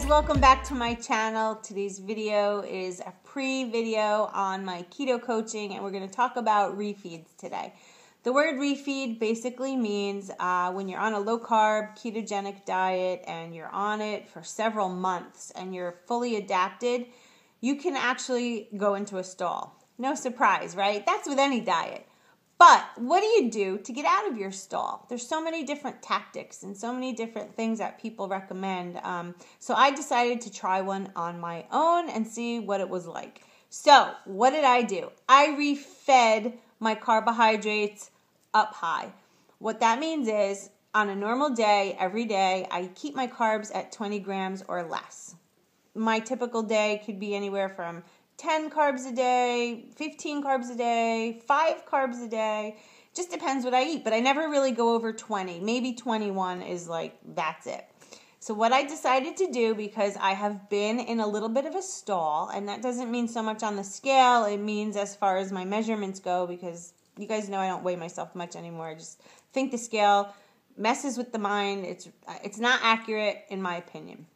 welcome back to my channel. Today's video is a pre-video on my keto coaching, and we're going to talk about refeeds today. The word refeed basically means when you're on a low-carb ketogenic diet and you're on it for several months and you're fully adapted, you can actually go into a stall. No surprise, right? That's with any diet. But what do you do to get out of your stall? There's so many different tactics and so many different things that people recommend. So I decided to try one on my own and see what it was like. So what did I do? I refed my carbohydrates up high. What that means is on a normal day, every day, I keep my carbs at 20 grams or less. My typical day could be anywhere from 10 carbs a day, 15 carbs a day, 5 carbs a day. Just depends what I eat, but I never really go over 20. Maybe 21 is like, that's it. So what I decided to do, because I have been in a little bit of a stall, and that doesn't mean so much on the scale, it means as far as my measurements go, because you guys know I don't weigh myself much anymore. I just think the scale messes with the mind. It's not accurate in my opinion.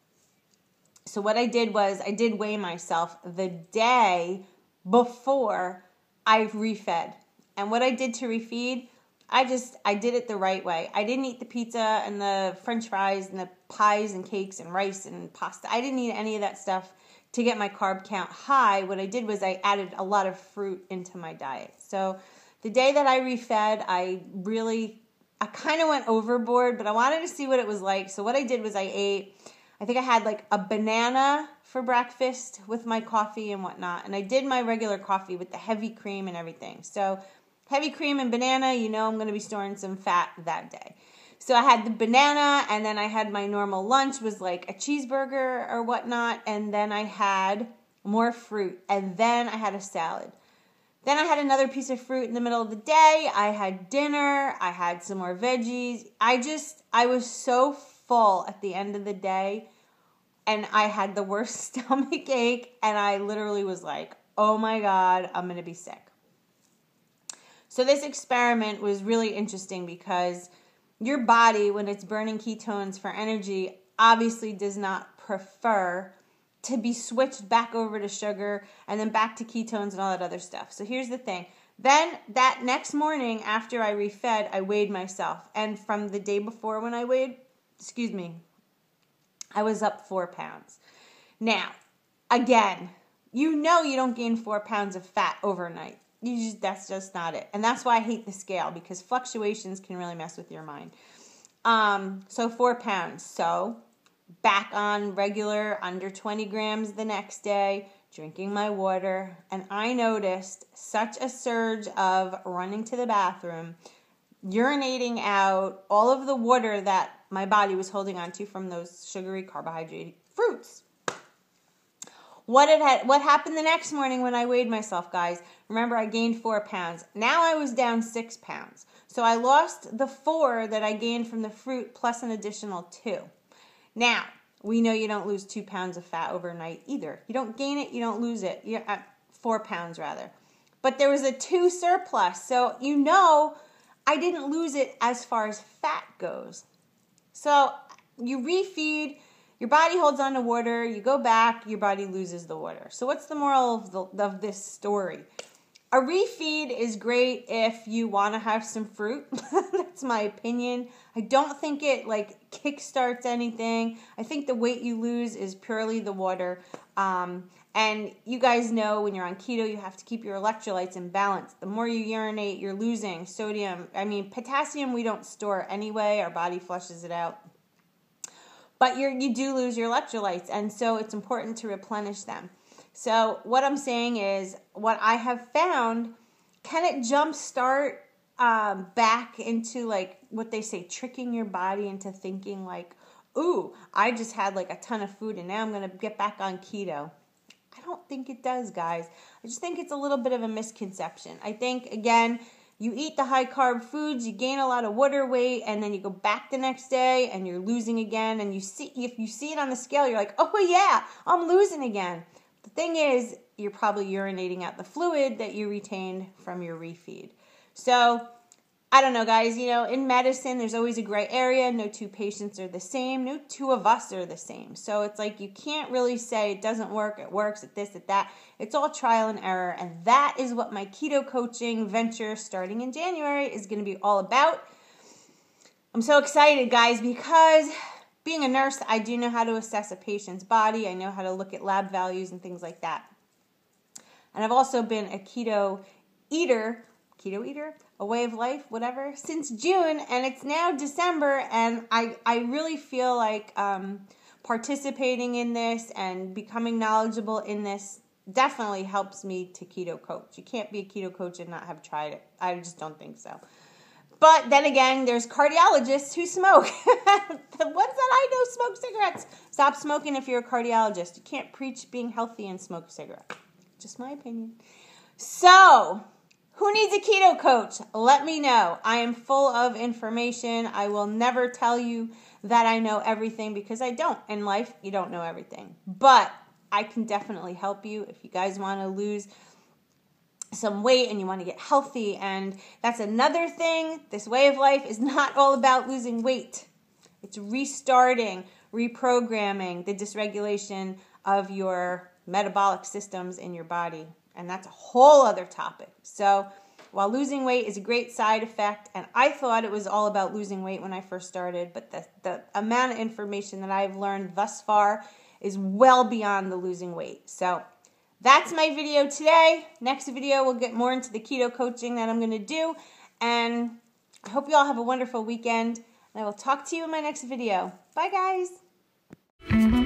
So what I did was I did weigh myself the day before I refed. And what I did to refeed, I did it the right way. I didn't eat the pizza and the french fries and the pies and cakes and rice and pasta. I didn't eat any of that stuff to get my carb count high. What I did was I added a lot of fruit into my diet. So the day that I refed, I kind of went overboard, but I wanted to see what it was like. So what I did was I think I had like a banana for breakfast with my coffee and whatnot. And I did my regular coffee with the heavy cream and everything. So heavy cream and banana, you know I'm going to be storing some fat that day. So I had the banana, and then I had my normal lunch was like a cheeseburger or whatnot. And then I had more fruit. And then I had a salad. Then I had another piece of fruit in the middle of the day. I had dinner. I had some more veggies. I was so full at the end of the day, and I had the worst stomach ache, and I literally was like, oh my God, I'm going to be sick. So this experiment was really interesting because your body, when it's burning ketones for energy, obviously does not prefer to be switched back over to sugar and then back to ketones and all that other stuff. So here's the thing. Then that next morning after I refed, I weighed myself. And from the day before when I weighed, I was up 4 pounds. Now, again, you know you don't gain 4 pounds of fat overnight. That's just not it. And that's why I hate the scale, because fluctuations can really mess with your mind. So 4 pounds. So back on regular, under 20 grams the next day, drinking my water. And I noticed such a surge of running to the bathroom, urinating out all of the water that my body was holding on to from those sugary carbohydrate fruits. What happened the next morning when I weighed myself, guys? Remember, I gained 4 pounds. Now I was down 6 pounds. So I lost the 4 that I gained from the fruit plus an additional 2. Now, we know you don't lose 2 pounds of fat overnight either. You don't gain it, you don't lose it. You're at 4 pounds rather. But there was a 2 surplus. So you know I didn't lose it as far as fat goes. So you refeed, your body holds on to water, you go back, your body loses the water. So what's the moral of this story? A refeed is great if you want to have some fruit. That's my opinion. I don't think it like kickstarts anything. I think the weight you lose is purely the water. And you guys know when you're on keto, you have to keep your electrolytes in balance. The more you urinate, you're losing sodium. Potassium we don't store anyway. Our body flushes it out. But you do lose your electrolytes, and so it's important to replenish them. So what I'm saying is, what I have found, can it jumpstart back into like what they say, tricking your body into thinking like, ooh, I just had like a ton of food and now I'm going to get back on keto. I don't think it does, guys. I just think it's a little bit of a misconception. I think, again, you eat the high-carb foods, you gain a lot of water weight, and then you go back the next day and you're losing again. And if you see it on the scale, you're like, oh, yeah, I'm losing again. The thing is, you're probably urinating out the fluid that you retained from your refeed. So I don't know, guys. You know, in medicine, there's always a gray area. No two patients are the same. No two of us are the same. So it's like you can't really say it doesn't work, it works, at this, at that. It's all trial and error. And that is what my keto coaching venture starting in January is going to be all about. I'm so excited, guys, because being a nurse, I do know how to assess a patient's body. I know how to look at lab values and things like that. And I've also been a keto eater, a way of life, whatever, since June, and it's now December, and I really feel like participating in this and becoming knowledgeable in this definitely helps me to keto coach. You can't be a keto coach and not have tried it. I just don't think so. But then again, there's cardiologists who smoke. The ones that I know smoke cigarettes. Stop smoking if you're a cardiologist. You can't preach being healthy and smoke a cigarette. Just my opinion. So, who needs a keto coach? Let me know. I am full of information. I will never tell you that I know everything because I don't. In life, you don't know everything. But I can definitely help you if you guys want to lose some weight and you want to get healthy. And that's another thing. This way of life is not all about losing weight. It's restarting, reprogramming the dysregulation of your metabolic systems in your body. And that's a whole other topic. So while losing weight is a great side effect, and I thought it was all about losing weight when I first started, but the amount of information that I've learned thus far is well beyond the losing weight. So that's my video today. Next video, we'll get more into the keto coaching that I'm going to do. And I hope you all have a wonderful weekend. And I will talk to you in my next video. Bye, guys.